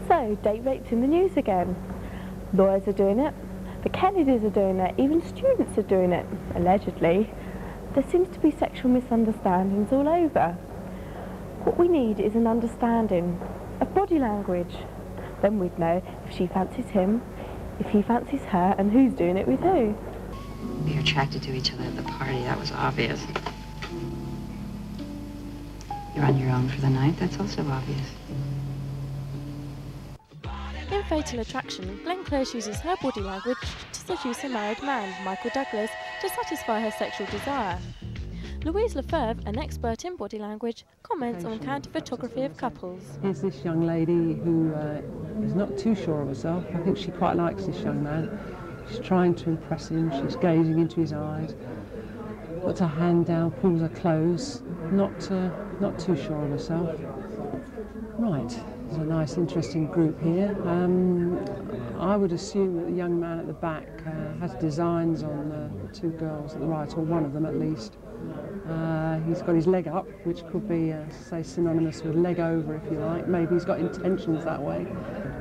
So, date rape's in the news again. Lawyers are doing it, the Kennedys are doing it, even students are doing it, allegedly. There seems to be sexual misunderstandings all over. What we need is an understanding of body language. Then we'd know if she fancies him, if he fancies her, and who's doing it with who. We were attracted to each other at the party, that was obvious. You're on your own for the night, that's also obvious. In Fatal Attraction, Glenn Close uses her body language to seduce a married man, Michael Douglas, to satisfy her sexual desire. Louise Lefebvre, an expert in body language, comments on candid photography of couples. Here's this young lady who is not too sure of herself. I think she quite likes this young man. She's trying to impress him, she's gazing into his eyes, puts her hand down, pulls her close, not too sure of herself. Right, there's a nice interesting group here. I would assume that the young man at the back has designs on the two girls at the right, or one of them at least. He's got his leg up, which could be, say, synonymous with leg over, if you like. Maybe he's got intentions that way.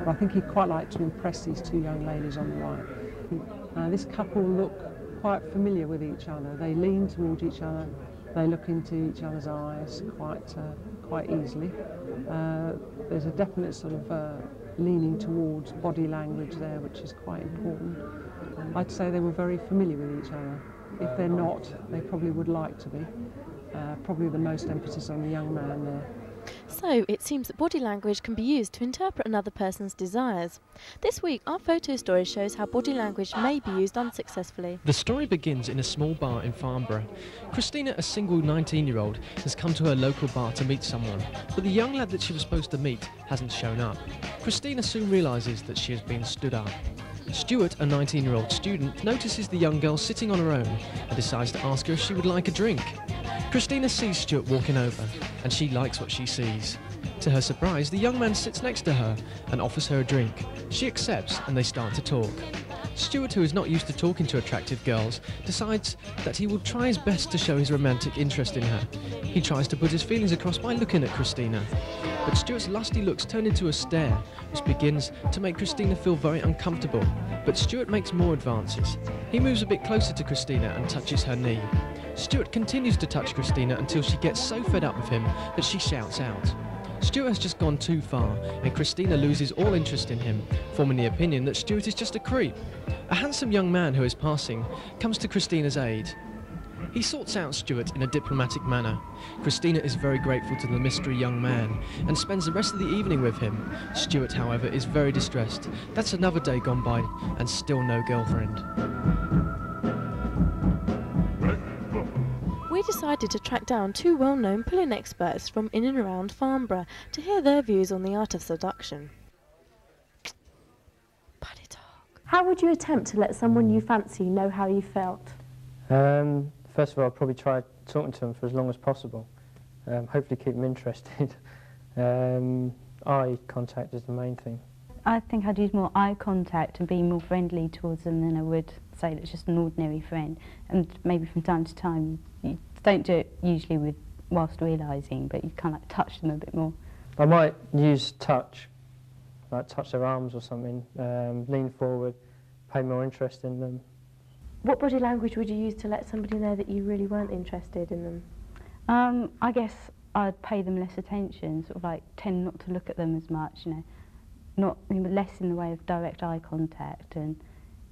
But I think he'd quite like to impress these two young ladies on the right. This couple look quite familiar with each other. They lean towards each other. They look into each other's eyes quite easily. There's a definite sort of leaning towards body language there, which is quite important. I'd say they were very familiar with each other. If they're not, they probably would like to be. Probably the most emphasis on the young man there. So, it seems that body language can be used to interpret another person's desires. This week, our photo story shows how body language may be used unsuccessfully. The story begins in a small bar in Farnborough. Christina, a single 19-year-old, has come to her local bar to meet someone, but the young lad that she was supposed to meet hasn't shown up. Christina soon realises that she has been stood up. Stuart, a 19-year-old student, notices the young girl sitting on her own and decides to ask her if she would like a drink. Christina sees Stuart walking over, and she likes what she sees. To her surprise, the young man sits next to her and offers her a drink. She accepts, and they start to talk. Stuart, who is not used to talking to attractive girls, decides that he will try his best to show his romantic interest in her. He tries to put his feelings across by looking at Christina. But Stuart's lusty looks turn into a stare, which begins to make Christina feel very uncomfortable. But Stuart makes more advances. He moves a bit closer to Christina and touches her knee. Stuart continues to touch Christina until she gets so fed up with him that she shouts out. Stuart has just gone too far, and Christina loses all interest in him, forming the opinion that Stuart is just a creep. A handsome young man who is passing comes to Christina's aid. He sorts out Stuart in a diplomatic manner. Christina is very grateful to the mystery young man and spends the rest of the evening with him. Stuart, however, is very distressed. That's another day gone by and still no girlfriend. We decided to track down two well-known pulling experts from in and around Farnborough to hear their views on the art of seduction. Buddy talk. How would you attempt to let someone you fancy know how you felt? First of all, I'd probably try talking to them for as long as possible. Hopefully keep them interested. Eye contact is the main thing. I think I'd use more eye contact and be more friendly towards them than I would say that's just an ordinary friend. And maybe from time to time, you don't do it usually whilst realising, but you kind of like touch them a bit more. I might use touch, like touch their arms or something, lean forward, pay more interest in them. What body language would you use to let somebody know that you really weren't interested in them? I guess I'd pay them less attention, sort of like tend not to look at them as much, you know, less in the way of direct eye contact, and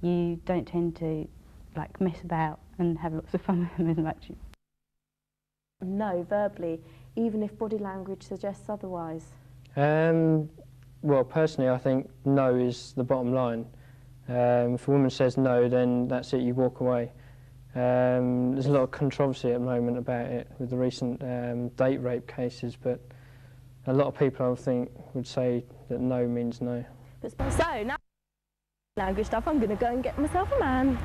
you don't tend to like mess about and have lots of fun with them as much. No, verbally, even if body language suggests otherwise. Well, personally, I think no is the bottom line. If a woman says no, then that's it, you walk away. There's a lot of controversy at the moment about it with the recent date rape cases, but a lot of people, I think, would say that no means no. So, now language stuff, I'm going to go and get myself a man.